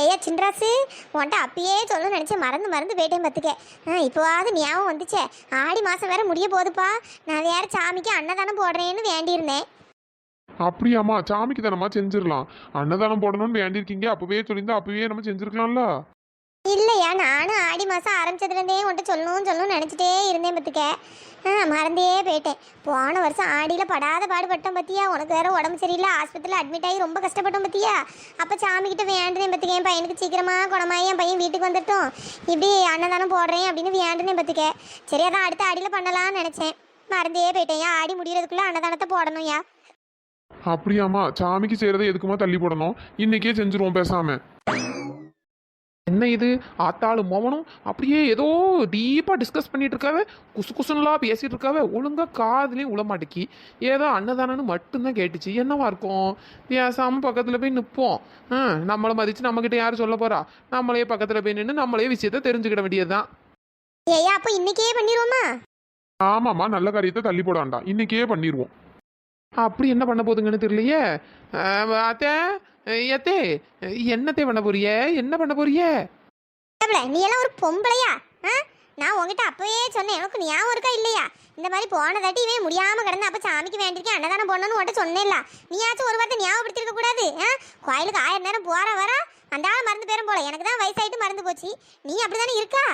ஏயா சின்ராசு, உன்ட்ட அப்பயே சொல்லணும்னு நினச்சேன், மறந்து மறந்து போயிட்டேன் பார்த்துக்க. இப்போவாது ஞாபகம் வந்துச்சே. ஆடி மாதம் வேற முடிய போகுதுப்பா. நான் வேற சாமிக்கு அன்னதானம் போடுறேன்னு வேண்டியிருந்தேன். அப்படியாம்மா? சாமிக்கு தானம்மா செஞ்சிடலாம். அன்னதானம் போடணும்னு வேண்டியிருக்கீங்க, அப்பவே சொல்லியிருந்தா அப்பவே நம்ம செஞ்சிருக்கலாம்ல. இல்லையா, நானும் ஆடி மாதம் ஆரம்பிச்சதுலேருந்தே உன்ட்ட சொல்லணும்னு நினச்சிட்டே இருந்தேன் பார்த்துக்க. மறந்தே போயிட்டேன். போன வருஷம் ஆடியில் படாத பாடுபட்டோம் பார்த்தியா. உனக்கு வேற உடம்பு சரியில்லை, ஆஸ்பத்திரியில் அட்மிட் ஆகி ரொம்ப கஷ்டப்பட்டோம் பார்த்தியா. அப்போ சாமிக்கிட்ட வேண்டுனேன் பார்த்துக்க, என் பையனுக்கு சீக்கிரமாக குணமாயி என் பையன் வீட்டுக்கு வந்துட்டோம், இப்படி அன்னதானம் போடுறேன் அப்படின்னு வேண்டுனேன் பார்த்துக்க. சரி, அதான் அடுத்த ஆடியில் பண்ணலாம்னு நினச்சேன். மறந்தே போயிட்டேன். ஆடி முடிகிறதுக்குள்ளே அன்னதானத்தை போடணும்யா. அப்படியாம்மா? சாமிக்கு செய்யறதை எதுக்குமா தள்ளி போடணும்? இன்னைக்கே செஞ்சிருவோம் பேசாம. என்ன இது, ஆத்தாளும் மோகனும் அப்படியே ஏதோ டீப்பாக டிஸ்கஸ் பண்ணிட்டு இருக்காவ, குசு குசுன்னெலாம் பேசிகிட்டு இருக்காவ. ஒழுங்காக காதுலேயும் உளமாட்டிக்கி ஏதோ அன்னதானன்னு மட்டும்தான் கேட்டுச்சு. என்னவா இருக்கும்? பேசாமல் பக்கத்தில் போய் நிற்போம். நம்மளை மதித்து நம்மக்கிட்ட யார் சொல்ல போகிறா? நம்மளே பக்கத்தில் போய் நின்று நம்மளே விஷயத்த தெரிஞ்சுக்கிட வேண்டியதுதான். ஏயா, அப்போ இன்னைக்கே பண்ணிடுவோமா? ஆமாம்மா, நல்ல காரியத்தை தள்ளி போட வேண்டாம், இன்னைக்கே பண்ணிடுவோம். அப்படி என்ன பண்ண போதுங்கன்னு தெரியலையே. அத்தே, எத்தே, என்னத்தே பண்ண போறிய? என்ன பண்ண போறிய? நீ எல்லாம் ஒரு பொம்பளையா? நான் உங்ககிட்ட அப்பவே சொன்னேன், எனக்கு ஞாபகம் இருக்கா இல்லையா? இந்த மாதிரி போன தாட்டி இவன் முடியாம கிடந்து அப்ப சாமிக்கு வேண்டியிருக்கேன், அன்னதானம் போடணும்னு உன்ட்ட சொன்னேன்ல. நீயாச்சும் ஒரு வார்த்தை ஞாபகப்படுத்திருக்க கூடாது? கோயிலுக்கு 1000 நேரம் போற வர அந்த ஆள் மறந்து பேரும் போல. எனக்கு தான் வயசாயிட்டு மறந்து போச்சு. நீ அப்படிதானே இருக்கா?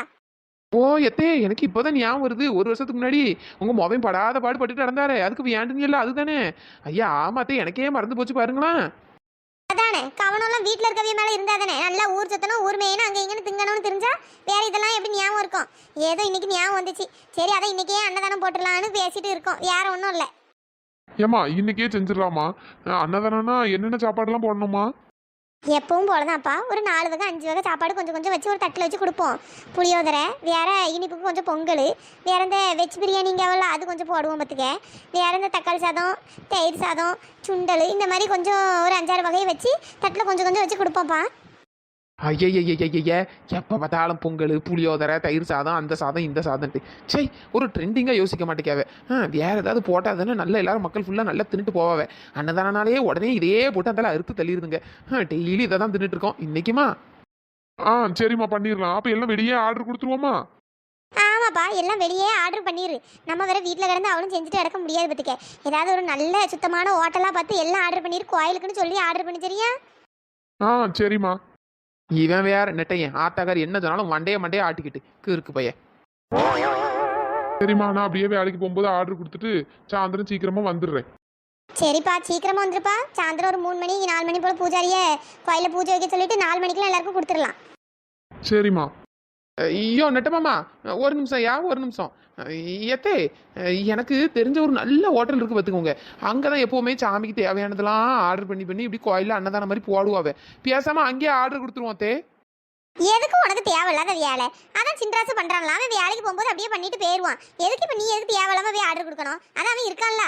ஓ எத்தே, எனக்கு இப்போதான் ஞாபகம் வருது. ஒரு வருஷத்துக்கு முன்னாடி உங்க மொபைல் படாத பாடு பட்டுட்டு நடந்தாரு, அதுக்கு வேண்டுங்கல்ல அதுதானே? ஐயா ஆமாத்தே, எனக்கே மறந்து போச்சு பாருங்களேன். அதானே, கவனம்லாம் வீட்டில் இருக்கவே மேலே இருந்தாதானே. நல்லா ஊர் சுத்தணும், ஊர் மேயணும், அங்கே இங்கன்னு திங்கணும்னு தெரிஞ்சா வேற இதெல்லாம் எப்படி ஞாபகம் இருக்கும்? ஏதோ இன்னைக்கு ஞாபகம் வந்துச்சு. சரி, அதான் இன்னைக்கே அன்னதானம் போட்டுடலான்னு பேசிட்டு இருக்கோம், வேற ஒன்றும் இல்லை. ஏம்மா, இன்னைக்கே செஞ்சிடலாமா? அன்னதானம்னா என்னென்ன சாப்பாடுலாம் போடணுமா? எப்பவும் போலதான்ப்பா. ஒரு 4 வகை 5 வகை சாப்பாடு கொஞ்சம் கொஞ்சம் வச்சு ஒரு தட்டில் வச்சு கொடுப்போம். புளியோதரை, வேற இனிப்புக்கு கொஞ்சம் பொங்கல், வேற இந்த வெஜ் பிரியாணிங்கவல்ல அது கொஞ்சம் போடுவோம் பார்த்துக்க. வேற இந்த தக்காளி சாதம், தயிர் சாதம், சுண்டல், இந்த மாதிரி கொஞ்சம் ஒரு 5-6 வகையை வச்சு தட்டில் கொஞ்சம் கொஞ்சம் வச்சு கொடுப்போம்ப்பா. ஐயய்யய்யய்ய, எப்போ பார்த்தாலும் பொங்கல், புளியோதரை, தயிர் சாதம், அந்த சாதம் இந்த சாதம்ட்டு சரி ஒரு ட்ரெண்டிங்காக யோசிக்க மாட்டேக்காவே. வேற ஏதாவது போட்டால் தானே நல்லா எல்லாரும் மக்கள் ஃபுல்லாக நல்லா தின்னுட்டு போவாவே. அன்னதானாலே உடனே இதே போட்டு அதெல்லாம் அறுத்து தள்ளிடுதுங்க. டெய்லி இதை தான் தின்னுட்டு இருக்கோம். இன்னைக்குமா? சரிம்மா, பண்ணிடலாம். அப்போ எல்லாம் வெளியே ஆர்டர் கொடுத்துருவோமா? ஆமாப்பா, எல்லாம் வெளியே ஆர்டர் பண்ணிடு. நம்ம வேற வீட்டில் கிடந்து அவனும் செஞ்சுட்டு கிடக்க முடியாது பார்த்துக்க. ஏதாவது ஒரு நல்ல சுத்தமான ஹோட்டலாக பார்த்து எல்லாம் ஆர்டர் பண்ணிடு. கோயிலுக்குன்னு சொல்லி ஆர்டர் பண்ணி சரியா? சரிம்மா. இவன் வேற நெட்டையன் ஆத்தாக்கார் என்ன சொன்னாலும் மண்டையை ஆட்டிக்கிட்டு இருக்கு பையன். சரிம்மா, நான் அப்படியே வேலைக்கு போகும்போது ஆர்டர் கொடுத்துட்டு சாயந்தரம் சீக்கிரமா வந்துடுறேன். சரிப்பா, சீக்கிரமா வந்துருப்பா. சாயந்தரம் ஒரு 3 மணி 4 மணி போல பூஜாரியை கோயிலில் பூஜை வைக்க சொல்லிட்டு 4 மணிக்கெல்லாம் எல்லாருக்கும் கொடுத்துடலாம். சரிம்மா. ஐயோ நெட்டமாமா, ஒரு நிமிஷம் ஒரு நிமிஷம். எத்தே, எனக்கு தெரிஞ்ச ஒரு நல்ல ஹோட்டல் இருக்கு பார்த்துக்கோங்க. அங்கே தான் எப்போவுமே சாமிக்கு தேவையானதெல்லாம் ஆர்டர் பண்ணி இப்படி கோயிலில் அன்னதானம் மாதிரி போடுவாவே. பேசாமல் அங்கேயே ஆர்டர் கொடுத்துருவோம் தே. எதுக்கு உனக்கு தேவையில்லாத வேலை? அதான் சின்ராசு பண்றான்ல, அவன் வேலைக்கு போகும்போது அப்படியே பண்ணிட்டு போயிடுவான். எதுக்கு இப்போ நீ எதுக்கு தேவையில்லாம போய் ஆர்டர் கொடுக்கணும்? அதான் அவன் இருக்கான்ல.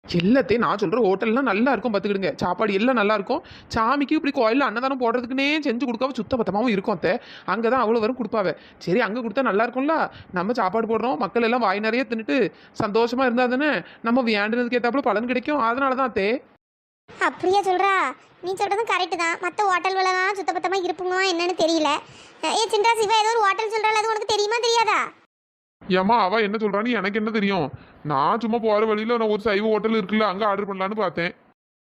எல்லாத்தையும் நான் சொல்கிற ஹோட்டல்லாம் நல்லா இருக்கும் பார்த்துக்கிடுங்க. சாப்பாடு எல்லாம் நல்லா இருக்கும். சாமிக்கு இப்படி கோயிலில் அன்னதானம் போடுறதுக்குன்னே செஞ்சு கொடுக்காம சுத்த பத்தமாகவும் இருக்கும் அத்தை. அங்கே தான் அவ்வளோ வரும் கொடுப்பாவே. சரி, அங்கே கொடுத்தா நல்லா இருக்கும்ல. நம்ம சாப்பாடு போடுறோம், மக்கள் எல்லாம் வாய் நிறைய தின்னுட்டு சந்தோஷமாக இருந்தால் தானே நம்ம வேண்டுனதுக்கு ஏற்றாப்புல பலன் கிடைக்கும். அதனால தான் அத்தே. அப்படியே சொல்றா? நீ சொல்றதும் கரெக்டு தான். மற்ற ஹோட்டல்களெல்லாம் சுத்தபத்தமாக இருப்புமா என்னன்னு தெரியல. சின்ராசு, இவ ஏதோ ஒரு ஹோட்டல் சொல்றாள், அது உனக்கு தெரியுமா தெரியாதா? ஏம்மா, அவ என்ன சொல்றான்னு எனக்கு என்ன தெரியும்? நான் சும்மா போற வழியில நான் ஒரு சைவ ஹோட்டல் இருக்குல்ல, அங்க ஆர்டர் பண்ணலான்னு பார்த்தேன்.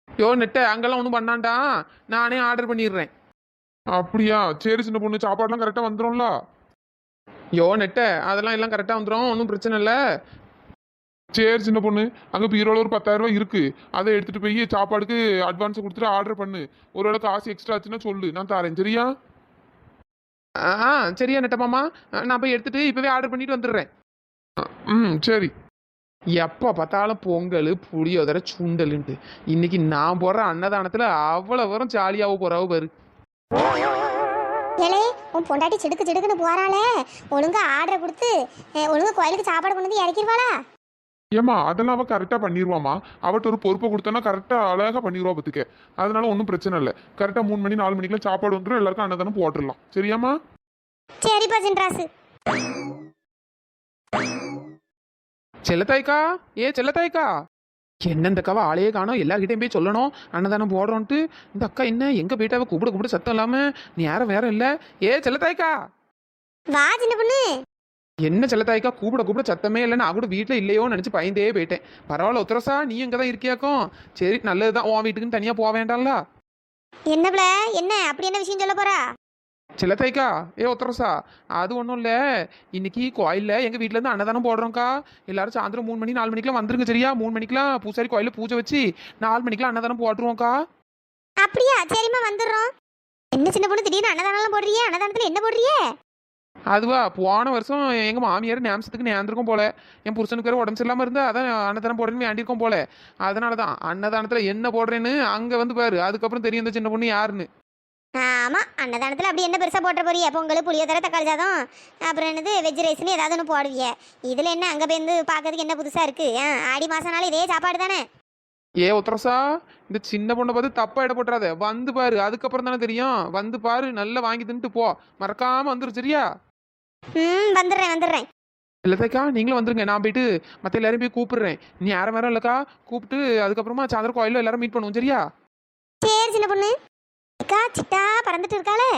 யோ நெட்டை, அங்கெல்லாம் ஒன்றும் பண்ணாண்டா, நானே ஆர்டர் பண்ணிடுறேன். அப்படியா? சரி சின்ன பொண்ணு, சாப்பாடுலாம் கரெக்டாக வந்துடும்ல? யோ நெட்டை, அதெல்லாம் எல்லாம் கரெக்டாக வந்துடும், ஒன்றும் பிரச்சனை இல்லை. சரி சின்ன பொண்ணு, அங்கே பீரோல ஒரு 10,000 ரூபாய் இருக்கு, அதை எடுத்துட்டு போய் சாப்பாடுக்கு அட்வான்ஸ் கொடுத்துட்டு ஆர்டர் பண்ணு. ஒருவேளை காசு எக்ஸ்ட்ரா ஆச்சுன்னா சொல்லு, நான் தரேன். சரியா? சரியா நெட்டமாமா, நான் போய் எடுத்துட்டு இப்போவே ஆர்டர் பண்ணிட்டு வந்துடுறேன். சரி. எப்போ பார்த்தாலும் பொங்கல், புளியோதரை, சுண்டலுன்ட்டு இன்னைக்கு நான் போடுற அன்னதானத்தில் அவ்வளோ வரும் ஜாலியாக போகிறாவோ பாரு. ஏலே, உன் பொண்டாட்டி சிடுக்கு சிடுக்குன்னு போறாளே, ஒழுங்கா ஆர்டர் கொடுத்து ஒழுங்கா கோயிலுக்கு சாப்பாடு கொண்டு வந்து இறக்கிடுவாளா? ஏம்மா, அதெல்லாம் அவள் கரெக்டாக பண்ணிடுவாம்மா. அவட்ட ஒரு பொறுப்பை கொடுத்தோன்னா கரெக்டாக அழகாக பண்ணிடுவா பார்த்துக்க. அதனால ஒன்றும் பிரச்சனை இல்லை. கரெக்டாக 3 மணி 4 மணிக்கெல்லாம் சாப்பாடு வந்துடும், எல்லாருக்கும் அன்னதானம் போட்டுடலாம். சரியாம்மா? சரிப்பா சின்ராசு. செல்லத்தாய்க்கா, செல்லத்தாய்க்கா. என்ன இந்த அக்காவை ஆளையே காணோம், எல்லார்கிட்டையும் போய் சொல்லணும் அன்னதானம் போடுறோன்ட்டு. இந்த அக்கா என்ன எங்கே போயிட்டாவ, கூப்பிட சத்தம் இல்லாமல் நேரம் வேற இல்லை. ஏ செல்லத்தாய்க்கா, வா சின்ன பொண்ணு. என்ன செல்லத்தாய்க்கா கூப்பிட சத்தமே இல்லை. நான் கூட வீட்டில் இல்லையோன்னு நினச்சி பயந்தே போயிட்டேன். பரவாயில்ல உத்தரசா, நீ இங்கே தான் இருக்கியாக்கும். சரி நல்லதுதான், உன் வீட்டுக்குன்னு தனியாக போக வேண்டாம்ல. என்னப்ல என்ன அப்படி என்ன விஷயம் சொல்ல போறா? செல்லத்தாய்க்கா, ஏ உத்தரசா, அது ஒன்றும் இல்லை. இன்னைக்கு கோயிலில் எங்கள் வீட்டிலேருந்து அன்னதானம் போடுறோம்க்கா. எல்லாரும் சாயந்தரம் 3 மணி 4 மணிக்கெலாம் வந்துருங்க சரியா? 3 மணிக்கெலாம் பூசாரி கோயிலில் பூஜை வச்சு 4 மணிக்கெலாம் அன்னதானம் போட்டுருவோம்க்கா. அப்படியா? சரிம்மா வந்துடுறோம். என்ன சின்ன பொண்ணு திடீர்னு அன்னதானம் போடுறியே? அன்னதானத்துல என்ன போடுறியே? அதுவா, போன வருஷம் எங்கள் மாமியார் நேம்சத்துக்கு நேர்ந்திருக்கும் போல. என் புருஷனுக்கு வேறு உடம்பு சரியில்லாமல் இருந்தால் அதான் அன்னதானம் போடுறேன்னு வேண்டியிருக்கோம் போல. அதனால தான் அன்னதானத்தில் என்ன போடுறேன்னு அங்கே வந்து பாரு, அதுக்கப்புறம் தெரியும் இந்த சின்ன பொண்ணு யாருன்னு. ஆமா, அன்னதானத்துல அப்படி என்ன பெருசா போட்டுற போறிய? பொங்கல், புளியோதரை, தக்காளி சாதம், அப்புறம் என்னது வெஜ் ரைஸ்னு ஏதாவது ஒன்று போடுவிய. இதுல என்ன அங்க போய் பாக்கிறதுக்கு என்ன புதுசா இருக்கு? ஆடி மாசம்னால இதே சாப்பாடு தானே. ஏ உத்தரசா, இந்த சின்ன பொண்ணை பார்த்து தப்பா இட போட்டுறாத. வந்து பாரு, அதுக்கப்புறம் தானே தெரியும். வந்து பாரு, நல்லா வாங்கி தின்ட்டு போ. மறக்காம வந்துரு சரியா? வந்துடுறேன். இல்லத்தைக்கா, நீங்களும் வந்துருங்க. நான் போயிட்டு மற்ற எல்லாரையும் போய் கூப்பிடுறேன். நீ யாரும் வேற இல்லக்கா, கூப்பிட்டு அதுக்கப்புறமா சாயந்தரம் கோயிலில் எல்லாரும் மீட் பண்ணுவோம் சரியா? சரி சின்ன பொண்ணு. அக்கா சிட்டா பறந்துட்டு இருக்காளே,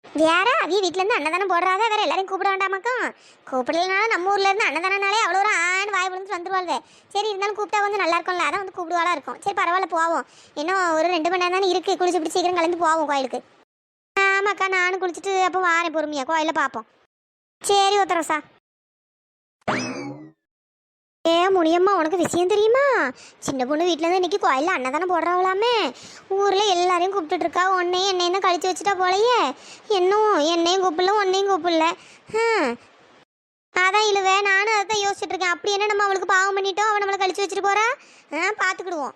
வேற அவிய வீட்டுல இருந்து அன்னதானம் போடுறாத, வேற எல்லாரையும் கூப்பிட வேண்டாமாக்கும். கூப்பிடலனாலும் நம்ம ஊர்ல இருந்து அன்னதானனாலே அவ்வளோ ஒரு ஆண் வாய் விழுந்து வந்துருவாள்வே. சரி இருந்தாலும் கூப்பிட்டா கொஞ்சம் நல்லா இருக்கும்ல, அதான் வந்து கூப்பிடுவாளா இருக்கும். சரி பரவாயில்ல போவோம். இன்னும் ஒரு 2 மணி நேரம் தானே இருக்கு. குளிச்சு பிடிச்சி சீக்கிரம் கலந்து போவோம் கோயிலுக்கு. ஆமாக்கா, நானும் குளிச்சுட்டு அப்போ வாரேன் பொறுமையா, கோயில பார்ப்போம். சரி உத்தரசா. ஏ முனியம்மா, உனக்கு விஷயம் தெரியுமா? சின்ன பொண்ணு வீட்டில் இருந்து இன்னைக்கு கோயிலில் அன்னதானம் போடுறாவலாமே. ஊரில் எல்லாரையும் கூப்பிட்டுட்டு இருக்கா. என்னையும் தான் கழிச்சு வச்சுட்டா போலையே. என்னையும் கூப்பிடல, உன்னையும் கூப்பிடல. அதான் இழுவே, நானும் அதை தான் யோசிச்சுட்டு இருக்கேன். அப்படி என்ன நம்ம அவளுக்கு பாவம் பண்ணிட்டோம், அவன் நம்மளை கழிச்சு வச்சுட்டு போறா? பார்த்துக்கிடுவோம்.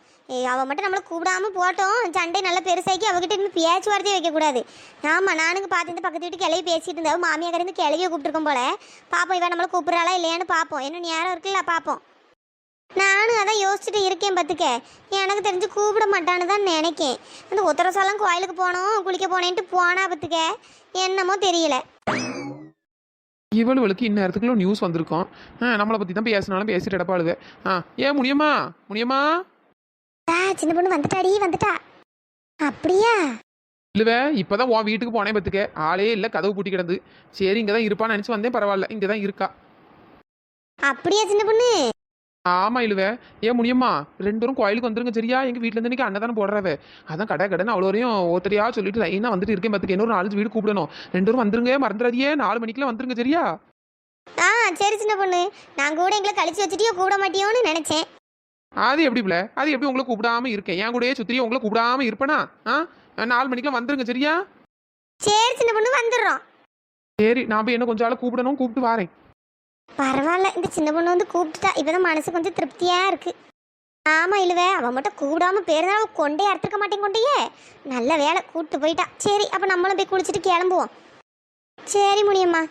அவள் மட்டும் நம்மளை கூப்பிடாம போட்டோம். சண்டை நல்லா பெருசாக்கி அவகிட்ட இன்னும் பேச்சுவார்த்தையே வைக்கக்கூடாது. ஆமாம், நானுங்க பார்த்து பக்கத்து வீட்டு கிளவி பேசிட்டு இருந்தா, மாமியா கருந்து கிளவியை கூப்பிட்டுருக்கோம் போல. பார்ப்போம் இவன் நம்மளை கூப்பிட்றாளா இல்லையான்னு பார்ப்போம். இன்னும் நேரம் இருக்குல்ல, பார்ப்போம். நானும் அதான் யோசிச்சுட்டு இருக்கேன் பார்த்துக்க. எனக்கு தெரிஞ்சு கூப்பிட மாட்டான்னு தான் நினைக்கேன். அந்த உத்தரசாலம் கோயிலுக்கு போனோம், குளிக்க போனேன்ட்டு போனா பார்த்துக்க, என்னமோ தெரியல. இவளுக்கு இந்நேரத்துக்குள்ள நியூஸ் வந்திருக்கோம். நம்மளை பற்றி தான் பேசினாலும் பேசிட்டு இடப்பாளுவே. ஏன் முடியுமா? சின்ன பொண்ணு வந்துட்டா. அப்படியா? இல்லவே, இப்போதான் உன் வீட்டுக்கு போனேன் பார்த்துக்க. ஆளே இல்லை, கதவு பூட்டி கிடந்து. சரி இங்கே தான் இருப்பான்னு நினச்சி வந்தேன். பரவாயில்ல, இங்கே தான் இருக்கா. அப்படியா சின்ன பொண்ணு? ஆமா இல்லவே. ஏன் முடியுமா, 2 பேரும் கோயிலுக்கு வந்துருங்க சரியா? எங்கள் வீட்டில் இருந்து இன்னைக்கு அன்னதானம் போடுறவே. அதான் கடைன்னு அவ்வளோ வரையும் ஒருத்தரையா சொல்லிட்டு லைனாக வந்துட்டு இருக்கேன் பார்த்துக்க. இன்னொரு 4 வீடு கூப்பிடணும். 2 பேரும் வந்துருங்க, மறந்துடாதியே. 4 மணிக்கெல்லாம் வந்துருங்க சரியா? சரி சின்ன பொண்ணு. நான் கூட எங்களை கழிச்சு வச்சுட்டியோ கூப்பிட மாட்டியோன்னு நினைச்சேன். அது எப்படி பிள்ளை? அது எப்படி உங்களை கூப்பிடாம இருக்கேன்? என் கூடயே சுத்திரியே உங்களை கூப்பிடாம இருப்பேனா? 4 மணிக்கெல்லாம் வந்துருங்க சரியா? சரி சின்ன பொண்ணு, வந்துடுறோம். சரி, நான் போய் என்ன கொஞ்சம் ஆளை கூப்பிடணும், கூப்பிட்டு வாரேன். பரவாயில்ல, இந்த சின்ன பொண்ணு வந்து கூப்பிட்டுட்டா. இப்பதான் மனசு கொஞ்சம் திருப்தியா இருக்கு. ஆமா இல்லவே, அவன் மட்டும் கூப்பிடாம பேருந்தா கொண்டே அறுத்துக்க மாட்டேன். கொண்டையே நல்ல வேலை கூப்பிட்டு போயிட்டா. சரி அப்ப நம்மளும் போய் குளிச்சுட்டு கிளம்புவோம். சரி முனியம்மா.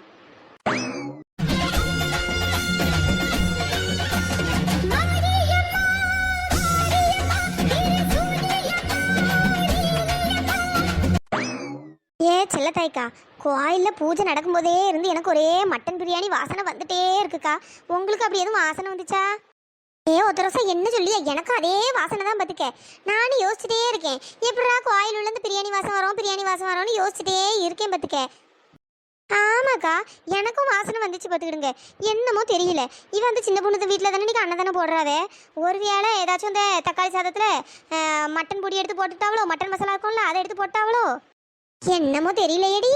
செல்லத்தாய்க்கா, கோயிலில் பூஜை நடக்கும்போதே இருந்து எனக்கு ஒரே மட்டன் பிரியாணி வாசனை வந்துட்டே இருக்குக்கா. உங்களுக்கு அப்படி எதுவும் வாசனை வந்துச்சா? ஒருத்தரசா என்ன சொல்லியா? எனக்கும் அதே வாசனை தான் பார்த்துக்க. நானும் யோசிச்சுட்டே இருக்கேன், எப்படா கோயில் உள்ள பிரியாணி வாசம் வரும்னு யோசிச்சுட்டே இருக்கேன் பார்த்துக்க. ஆமாக்கா, எனக்கும் வாசனை வந்துச்சு பார்த்துக்கிடுங்க. என்னமோ தெரியல. இவன் அந்த சின்ன பொண்ணு வீட்டில் தானே இன்னைக்கு அன்னதானே போடுறாவே. ஒரு வேளை ஏதாச்சும் இந்த தக்காளி சாதத்தில் மட்டன் பொடி எடுத்து போட்டுட்டாவளோ, மட்டன் மசாலா இருக்கும்ல அதை எடுத்து போட்டாவளோ, என்னமோ தெரியலையேடி.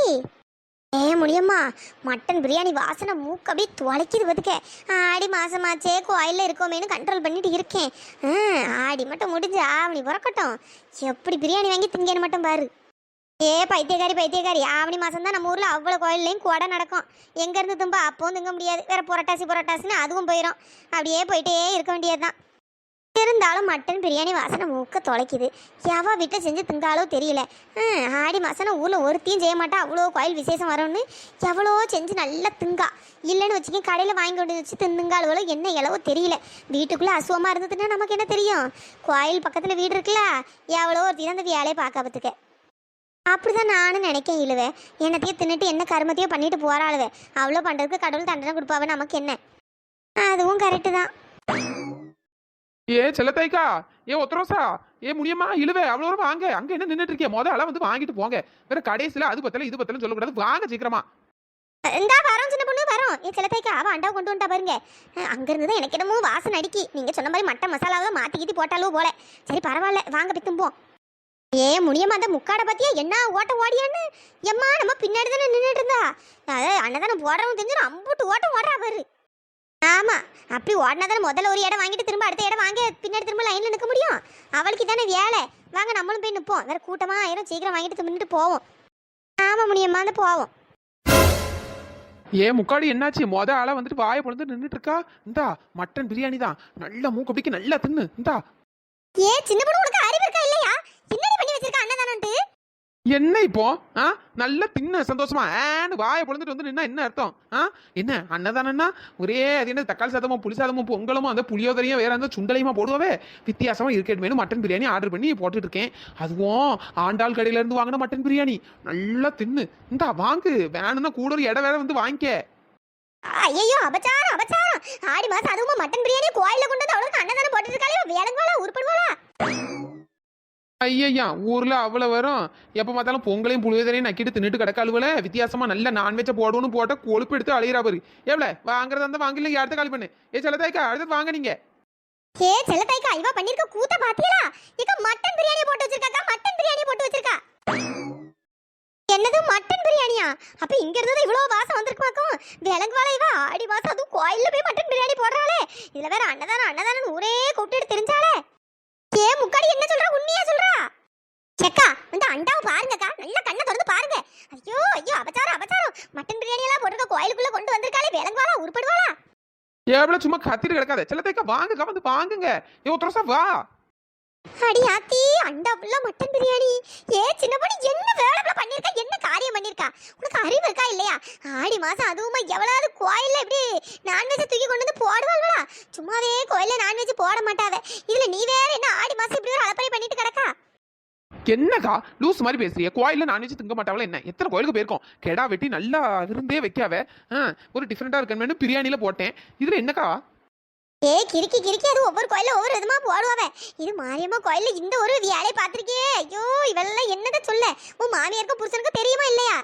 முடியுமா, மட்டன் பிரியாணி வாசனை மூக்கு அப்படியே துளைக்குது பார்த்துக்க. ஆடி மாசமாச்சே, கோயிலில் இருக்கோமேனு கண்ட்ரோல் பண்ணிட்டு இருக்கேன். ஆடி மட்டும் முடிஞ்சு ஆவணி பிறக்கட்டும், எப்படி பிரியாணி வாங்கி திங்கன்னு மட்டும் பாரு. பைத்தியக்காரி, ஆவணி மாதம் தான் நம்ம ஊரில் அவ்வளோ கோயில்லையும் கொடை நடக்கும். எங்கேருந்து தும்பா அப்பவும் திங்க முடியாது. வேற புரட்டாசின்னு அதுவும் போயிடும். அப்படியே போயிட்டே இருக்க வேண்டியது தான். இருந்தாலும் மட்டன் பிரியாணி வாசனை மூக்க தொலைக்குது. எவ வீட்டில் செஞ்சு திங்காலோ தெரியல. ஆடி மாசம் ஊரில் ஒருத்தையும் செய்ய மாட்டா. அவ்வளோ கோயில் விசேஷம் வரும்னு எவ்வளோ செஞ்சு நல்லா திங்கா. இல்லைன்னு வச்சுக்க, கடையில் வாங்கி கொண்டு வச்சு தின்னுங்காலோ என்ன எவ்வளவோ தெரியல. வீட்டுக்குள்ளே அசுவமாக இருந்ததுன்னா நமக்கு என்ன தெரியும்? கோயில் பக்கத்தில் வீடு இருக்குல்ல, எவ்வளோ ஒருத்தையும் அந்த வேலையை பார்க்கறதுக்கு. அப்படிதான் நானும் நினைக்கேன். இழுவே என்னத்தையும் தின்னுட்டு என்ன கருமத்தையோ பண்ணிட்டு போறாளுவே. அவ்வளோ பண்ணுறதுக்கு கடவுள் தண்டனை கொடுப்பாவே, நமக்கு என்ன? அதுவும் கரெக்டு தான். ஏ செல்லத்தாய்க்கா, ஏ ஒத்தரோசா, ஏ முடியுமா இழுவே அவ்வளோ தூரம் வாங்க. அங்க என்ன நின்றுட்டு இருக்கே, முதல்ல வந்து வாங்கிட்டு போங்க. வேற கடைசியில அது பத்தல இது பத்தலன்னு சொல்லக்கூடாது, வாங்க சீக்கிரமா. இந்தா வரோம் சின்ன பொண்ணு வரோம். என் செல்லத்தாய்க்கு அவ அண்டாவை கொண்டு வந்துட்டா பாருங்க. அங்க இருந்து தான் எனக்கு என்னமோ வாசனை அடிக்கி. நீங்க சொன்ன மாதிரி மட்டன் மசாலாவை மாத்தி கீத்தி போட்டாலும் போல. சரி பரவாயில்ல, வாங்க போய் தும்போம். ஏ முடியாம அந்த முக்காடை பத்தியா என்ன ஓட்ட ஓடியான்னு. எம்மா நம்ம பின்னாடி தானே நின்றுட்டு இருந்தா. அண்ணதானே போடுறவங்க தெரிஞ்சு அம்புட்டு ஓட்டம் ஓடுறா பாரு. ஆமா, அப்படி ஓடினா தானே முதல்ல ஒரு இடம் வாங்கிட்டு திரும்ப அடுத்த இடம் வாங்க பின்னாடி திரும்ப லைன்ல நிற்க முடியும். அவளுக்கு தானே வேலை. வாங்க நம்மளும் போய் நிற்போம். வேற கூட்டமா ஆயிரம், சீக்கிரம் வாங்கிட்டு தின்னுட்டு போவோம். ஆமா முடியுமா அந்த போவோம். ஏ முக்காடி என்னாச்சு, ஆளா வந்துட்டு வாயை பொழுது நின்றுட்டு இருக்கா. இந்தா மட்டன் பிரியாணி தான், நல்ல மூக்கு பிடிக்க நல்லா தின்னு. இந்தா. ஏ சின்ன பொண்ணு உனக்கு அறிவு இருக்கா இல்லையா? என்னடி பண்ணி வச்சிருக்க அண்ணதானன்ட்டு? என்ன இப்போ நல்லா தின்னு சந்தோஷமா ஏன்னு வாயை பொழுதுட்டு வந்து நின்னா என்ன அர்த்தம்? என்ன அன்னதானன்னா ஒரே அது என்ன தக்காளி சாதமும் புளி சாதமும் பொங்கலும் அந்த புளியோதரையும் வேற அந்த சுண்டலையுமா போடுவாவே. வித்தியாசமா இருக்கேன் மட்டன் பிரியாணி ஆர்டர் பண்ணி போட்டுட்டு இருக்கேன். அதுவும் ஆண்டாள் கடையில இருந்து வாங்கின மட்டன் பிரியாணி நல்லா தின்னு. இந்தா வாங்கு, வேணும்னா கூட ஒரு இடம் வேற வந்து வாங்கிக்க. ஐயோ அபச்சாரம் அபச்சாரம். ஆடி மாசம் அதுவும் மட்டன் பிரியாணி கோயில கொண்டு வந்து அவளுக்கு அண்ணதானம் போட்டுட்டு இருக்காளே, வேலங்கோலா உருப்படுவாளா? ஐயா ஊர்ல அவ்வளவு வரும். எப்ப பார்த்தாலும் பொங்கலையும் புளியோதரையும் நக்கிட்டு தின்னுட்டு கிடக்காளுவல. வித்தியாசமா நல்ல நான்வெஜ்ஜை போடணும்னு போட்ட கொழுப்பு எடுத்து அழையிறா பாரு. எவ்வளோ வாங்குறதா இருந்தா வாங்கல, அடுத்த காலி பண்ணு. ஏ செல்லத்தாய்க்கா அடுத்து வாங்க நீங்க. ஏ செல்லத்தாய்க்கா இவ பண்ணிருக்க கூத்த பாத்தியலா? இக்க மட்டன் பிரியாணி போட்டு வச்சிருக்கா. மட்டன் பிரியாணி போட்டு வச்சிருக்கா. என்னது மட்டன் பிரியாணியா? அப்ப இங்க இருந்து இவ்வளவு வாசம் வந்திருக்குமாக்கும். விலங்குவாள இவ ஆடி மாசம் அதுவும் கோயில்ல போய் மட்டன் பிரியாணி போடுறாளே. இதுல வேற அண்ணதானம் ஊரே கூப்பிட்டு தெரிஞ்சாலே. ஏ முக்காடி என்ன சொல்றா, உண்மையா சொல்றா? செக்கா இந்த அண்டாவை பாருங்கக்கா, நல்ல கண்ணை திறந்து பாருங்க. ஐயோ ஐயோ அபச்சாரம் அபச்சாரம். மட்டன் பிரியாணி எல்லாம் போட்டுருக்க கோயிலுக்குள்ள கொண்டு வந்திருக்காளே, விலங்குவாளா உருப்படுவாளா? எவ்வளவு சும்மா கத்திட்டு கிடக்காத. செல்லத்தாய்க்கா வாங்க வந்து வாங்குங்க. ஏ ஒத்தரோசா வா. அடி ஆத்தி, அண்டா ஃபுல்லா மட்டன் பிரியாணி. ஏ சின்ன பொண்ணு என்ன வேலை பண்ணிருக்கா, என்ன காரியம் பண்ணிருக்கா? உனக்கு அறிவு இருக்கா இல்லையா? ஆடி மாசம் அதுவுமா எவ்வளவு கோயில்ல இப்படி நான்வெஜ் தூக்கி கொண்டு வந்து போடுவாங்களா? சும்மாவே கோயில்ல நான்வெஜ் போட மாட்டாவ. இதுல நீ வேற என்ன ஆடி மாசம் இப்படி ஒரு அலப்பறை பண்ணிட்டு கிடக்கா? என்னக்கா லூஸ் மாதிரி பேசுறிய? கோயில்ல நான்வெஜ் திங்க மாட்டாவல என்ன? எத்தனை கோயிலுக்கு போயிருக்கோம். கெடா வெட்டி நல்லா விருந்தே வைக்காவ. ஒரு டிஃப்ரெண்டா இருக்கணும்னு பிரியாணியில போட்டேன். இதுல என்னக்கா? ஏ கிறுக்கி கிறுக்கி அது ஒவ்வொரு கோயில்ல ஒவ்வொரு விதமா போடுவாவ. இது மாரியம்மா கோயில்ல இந்த ஒரு வேலை பார்த்திருக்கே. ஐயோ இவெல்லாம் என்னத சொல்ல. உன் மாமியாருக்கும் புருஷனுக்கும் தெரியுமா இல்லையா?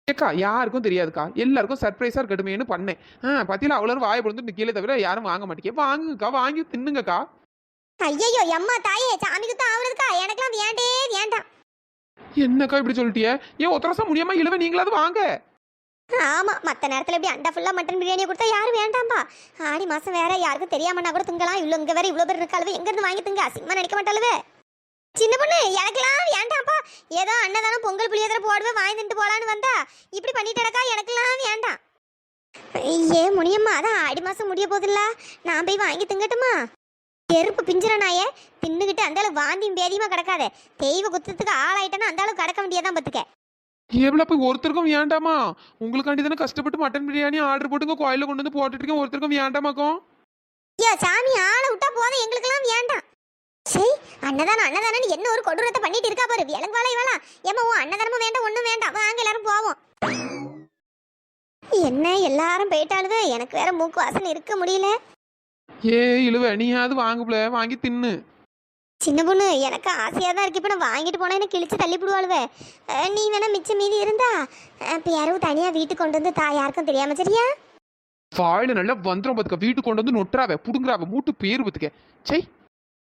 ஏக்கா யாருக்கும் தெரியாதுக்கா, எல்லாருக்கும் சர்ப்ரைஸா இருக்கட்டுமேனு பண்ணேன். பத்தியில அவ்வளோ வாயை பொழுது நிக்கல தவிர யாரும் வாங்க மாட்டேங்க. வாங்குங்கக்கா, வாங்கி தின்னுங்கக்கா. ஐயோ எம்மா தாயே, சாமிக்கு தான் ஆகுறதுக்கா. எனக்கெல்லாம் வேண்டே வேண்டாம். என்னக்கா இப்படி சொல்லிட்டிய? ஏன் ஒத்தரசா முடியாம இழுவ நீங்களாவது வாங்க. ஆமா, மத்த நேரத்துல இப்படி அண்டா ஃபுல்லா மட்டன் பிரியாணி கொடுத்தா யாரும் வேண்டாம்பா. ஆடி மாசம் வேற யாருக்கும் தெரியாமன்னா கூட திங்கலாம். இவ்வளவு இங்க வேற இவ்வளவு பேர் இருக்காளுவே, எங்க இருந்து வாங்கி திங்க? அசிங்கமா நினைக்க மாட்டாளுவே. சின்ன பொண்ணு எனக்கெல்லாம் வேண்டாம்ப்பா. ஏதோ அன்னதானம் பொங்கல் புளியோதரை போடுவே வாங்கி தின்ட்டு போலான்னு வந்தா இப்படி பண்ணிட்டடக்கா. எனக்கெல்லாம் வேண்டாம். ஏ முடியுமா, அதான் ஆடி மாசம் முடிய போதில்ல, நான் போய் வாங்கி திங்கட்டுமா? எருப்பு பிஞ்சிர நாயே, தின்னுகிட்டு அந்த அளவு வாந்தியும் பேதியுமா கிடக்காத. தெய்வ குத்தத்துக்கு ஆளாயிட்டேன்னா அந்த அளவுக்கு கடக்க வேண்டியதான் பத்துக்க. எவ்வளவு போய் ஒருத்தருக்கும் வேண்டாமா? உங்களுக்காண்டி தானே கஷ்டப்பட்டு மட்டன் பிரியாணி ஆர்டர் போட்டுங்க கோயில கொண்டு வந்து போட்டுட்டு இருக்கேன். ஒருத்தருக்கும் வேண்டாமாக்கும்? ஐயா சாமி ஆளை விட்டா போதும், எங்களுக்கெல்லாம் வேண்டாம். சரி அன்னதானம் என்ன ஒரு கொடூரத்தை பண்ணிட்டு இருக்கா பாரு. விலங்குவாளை வேணா ஏமா உன் அன்னதானமும் வேண்டாம் ஒண்ணும் வேண்டாம். வாங்க எல்லாரும் போவோம். என்ன எல்லாரும் போயிட்டாலுவே, எனக்கு வேற மூக்கு வாசனை இருக்க முடியல. ஏ இழுவ நீயாவது வாங்குப்ல, வாங்கி தின்னு. சின்ன பொண்ணு எனக்கு ஆசையா தான் இருக்கு. இப்ப நான் வாங்கிட்டு போனா என்ன கிழிச்சு தள்ளி போடுவாளுவே. நீ வேணா மிச்சம் மீதி இருந்தா இப்ப யாரும் தனியா வீட்டுக்கு கொண்டு வந்து யாருக்கும் தெரியாம சரியா? வாயில நல்லா வந்துடும் பத்துக்க. வீட்டுக்கு கொண்டு வந்து நொட்டுறாவ புடுங்குறாவ மூட்டு பேரு பத்துக்க. சை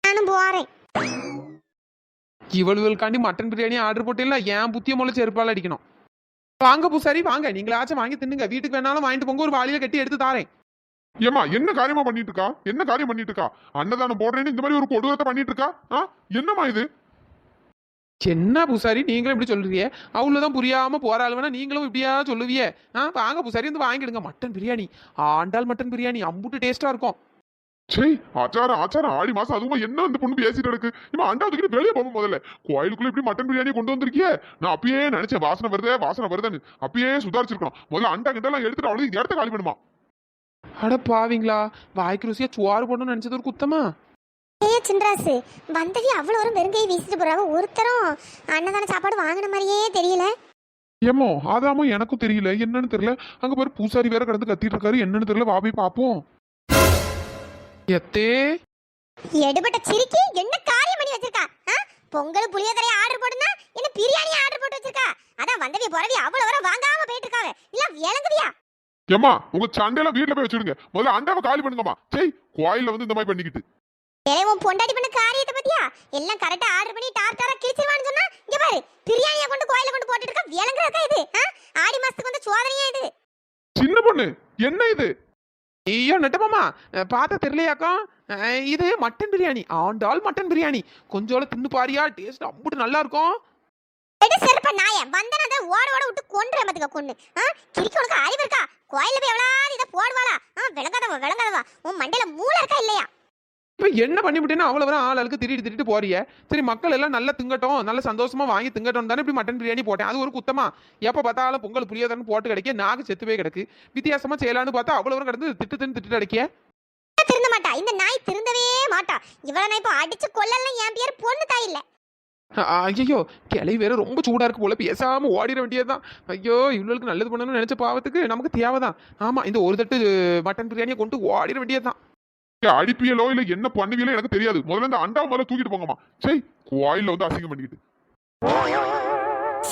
நானும் போறேன். இவளுக்காண்டி மட்டன் பிரியாணி ஆர்டர் போட்டேன்ல, ஏன் புத்திய முள்ள செருப்பால் அடிக்கணும். வாங்க பூசாரி வாங்க, நீங்களாச்சும் வாங்கி தின்னுங்க. வீட்டுக்கு வேணாலும் வாங்கிட்டு போங்க, ஒரு வாளியில கட்டி எடுத்து தாரேன். ஏமா என்ன காரியமா பண்ணிட்டு இருக்கா? என்ன காரியம் பண்ணிட்டு இருக்கா? அன்னதானம் போடுறேன்னு இந்த மாதிரி ஒரு கொடூரத்தை பண்ணிட்டு இருக்கா? என்னமா இது? என்ன பூசாரி நீங்களும் இப்படி சொல்றீங்க? அவ்வளவுதான் புரியாம போறாளுவனா நீங்களும் இப்படியா சொல்லுவியே? வாங்க பூசாரி வந்து வாங்கிடுங்க மட்டன் பிரியாணி. ஆண்டாள் மட்டன் பிரியாணி அம்புட்டு டேஸ்டா இருக்கும். சரி ஆச்சாரம் ஆச்சாரம். ஆடி மாசம் அதுவும் என்ன அந்த பொண்ணு பேசிட்டு இருக்கு. இவன் அண்டாவதுக்கு வெளியே போகும். முதல்ல கோயிலுக்குள்ள இப்படி மட்டன் பிரியாணி கொண்டு வந்திருக்கியே. நான் அப்பயே நினைச்சேன் வாசனை வருதுன்னு. அப்பயே சுதாரிச்சிருக்கணும். முதல்ல அண்டா கிட்டலாம் எடுத்துட்டு அவளுக்கு இந்த இடத்த காலி பண்ணுமா? அட பாவீங்களா, வாய்க்கு ருசியா சுவாறு போடணும்னு நினைச்சது ஒரு குத்தமா? ஏ சின்ராசு, வந்தவி அவ்வளோ ஒரு வெறுங்கையை வீசிட்டு போறாங்க. ஒருத்தரும் அன்னதான சாப்பாடு வாங்கின மாதிரியே தெரியல. ஏமோ அதாமோ எனக்கும் தெரியல, என்னன்னு தெரியல. அங்க பாரு பூசாரி வேற கடந்து கத்திட்டு இருக்காரு. என்னன்னு தெரியல, வா போய் பாப்போம். எத்தே எடுபட்ட சிரிக்கி என்ன காரியம் பண்ணி வச்சிருக்கா? பொங்கல் புளியோதரை ஆர்டர் போடுனா என்ன பிரியாணி ஆர்டர் போட்டு வச்சிருக்கா? அதான் வந்தவி போறவி அவ்வளவு வர வாங்காம போயிட்டு இருக்காங்க. இல்ல விளங்குதியா? ஏம்மா உங்க சண்டையெல்லாம் வீட்டுல போய் வச்சிருங்க. முதல்ல அண்டாவை காலி பண்ணுங்கம்மா. சரி கோயில்ல வந்து இந்த மாதிரி பண்ணிக்கிட்டு உன் பொண்டாட்டி பண்ண காரியத்தை பத்தியா? எல்லாம் கரெக்டா ஆர்டர் பண்ணி டார்டாரா கிழிச்சிருவான்னு சொன்னா இங்க பாரு பிரியாணியை கொண்டு கோயில கொண்டு போட்டுட்டு இருக்க. விளங்குறதா இது? ஆடி மாசத்துக்கு வந்து சோதனையா இது? சின்ன பொண்ணு என்ன இது? ஐயோ நெட்டமாமா பார்த்தா தெரியலையாக்கம். இது மட்டன் பிரியாணி, ஆண்டாள் மட்டன் பிரியாணி. கொஞ்சோல தின்னு பாரியா, டேஸ்ட் அம்புட்டு நல்லா இருக்கும். செருப்ப நாய வந்தனத ஓட ஓட விட்டு கொன்று மத்துக்க கொண்டு. கிரிக்கு உனக்கு அறிவு இருக்கா? கோயில்ல போய் எவ்வளவு இத போடுவாளா? விளங்காதவா உன் மண்டையில மூளை இருக்கா இல்லையா? இப்போ என்ன பண்ணிவிட்டேன்னா அவ்வளோ வர ஆளுக்கு திட்டிட்டு போறிய. சரி மக்கள் எல்லாம் நல்லா திங்கட்டும், நல்ல சந்தோஷமா வாங்கி திங்கட்டும் தானே இப்படி மட்டன் பிரியாணி போட்டேன். அது ஒரு குத்தமா? எப்போ பார்த்தாலும் பொங்கல் புரியாதான்னு போட்டு கிடைக்க நாக்கு செத்துவே கிடக்கு. வித்தியாசமா செய்யலான்னு பார்த்தா அவ்வளோ வரும் கிடந்து திட்டு அடிக்க திருந்த மாட்டா. இந்த நாய் திருந்தவே மாட்டா. இவ்வளவு நான் இப்போ அடிச்சு கொல்லலாம். என் பேர் பொண்ணு தாய் இல்ல. ஐயோ கிளை வேற ரொம்ப சூடா இருக்கு போல, பேசாம ஓடிட வேண்டியதுதான். ஐயோ இவ்வளவுக்கு நல்லது பண்ணணும்னு நினைச்ச பாவத்துக்கு நமக்கு தேவைதான். ஆமா இந்த ஒரு தட்டு மட்டன் பிரியாணியை கொண்டு ஓடிட வேண்டியதுதான். அடிப்பியலோ இல்ல என்ன பண்ணுவீங்களோ எனக்கு தெரியாது. முதல்ல இந்த அண்டாவை முதல்ல தூக்கிட்டு போங்கம்மா. சரி கோயில்ல வந்து அசிங்கம் பண்ணிக்கிட்டு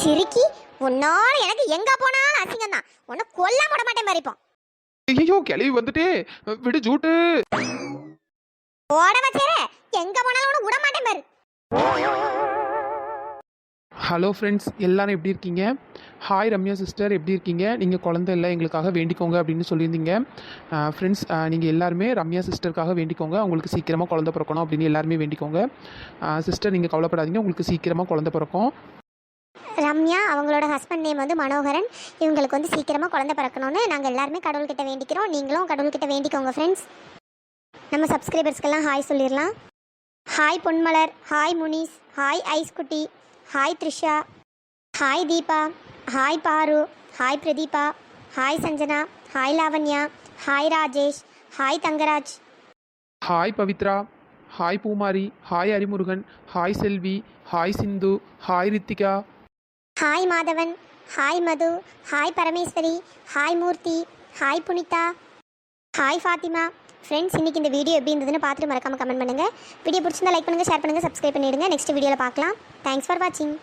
சிரிக்கி உன்னால எனக்கு எங்க போனாலும் அசிங்கம் தான். உன்னை கொல்ல போட மாட்டேன் மறிப்போம். ஐயோ கிளவி வந்துட்டு விடு ஜூட்டு ஓட வச்சேரே எங்க போனாலும் உன்னை விட மாட்டேன் பாரு. ஹலோ ஃப்ரெண்ட்ஸ், எல்லாரும் எப்படி இருக்கீங்க? ஹாய் ரம்யா சிஸ்டர், எப்படி இருக்கீங்க? நீங்கள் குழந்தை இல்லை எங்களுக்காக வேண்டிக்கோங்க அப்படின்னு சொல்லியிருந்தீங்க. ஃப்ரெண்ட்ஸ் நீங்கள் எல்லாருமே ரம்யா சிஸ்டருக்காக வேண்டிக்கோங்க. உங்களுக்கு சீக்கிரமாக குழந்தை பிறக்கணும் அப்படின்னு எல்லாருமே வேண்டிக்கோங்க. சிஸ்டர் நீங்கள் கவலைப்படாதீங்க, உங்களுக்கு சீக்கிரமாக குழந்தை பிறக்கும். ரம்யா அவங்களோட ஹஸ்பண்ட் நேம் வந்து மனோகரன். இவங்களுக்கு வந்து சீக்கிரமாக குழந்தை பிறக்கணும்னு நாங்கள் எல்லாருமே கடவுள்கிட்ட வேண்டிக்கிறோம். நீங்களும் கடவுள்கிட்ட வேண்டிக்கோங்க ஃப்ரெண்ட்ஸ். நம்ம சப்ஸ்கிரைபர்ஸ்க்கெல்லாம் ஹாய் சொல்லிடலாம். Hi Ponmalar, hi Munis, hi ஐஸ்குட்டி, hi Trisha, hi Deepa, hi Paru, hi Pratheeba, hi Sanjana, hi Lavanya, hi Rajesh, hi Thangaraj, hi Pavithra, hi Poomari, hi Arimurugan, hi Selvi, hi Sindhu, hi Rithika, hi Madhavan, hi Madhu, hi Parameswari, hi Moorthy, hi Punitha, hi Fathima. Friends இன்னைக்கு இந்த வீடியோ எப்படி இருந்ததுன்னு பார்த்துட்டு மறக்காம கமெண்ட் பண்ணுங்கள். வீடியோ பிடிச்சிருந்தா லைக் பண்ணுங்கள், ஷேர் பண்ணுங்கள், சப்ஸ்கிரைப் பண்ணிவிடுங்க. நெக்ஸ்ட் வீடியோவில் பார்க்கலாம். தேங்க்ஸ் ஃபார் வாட்சிங்.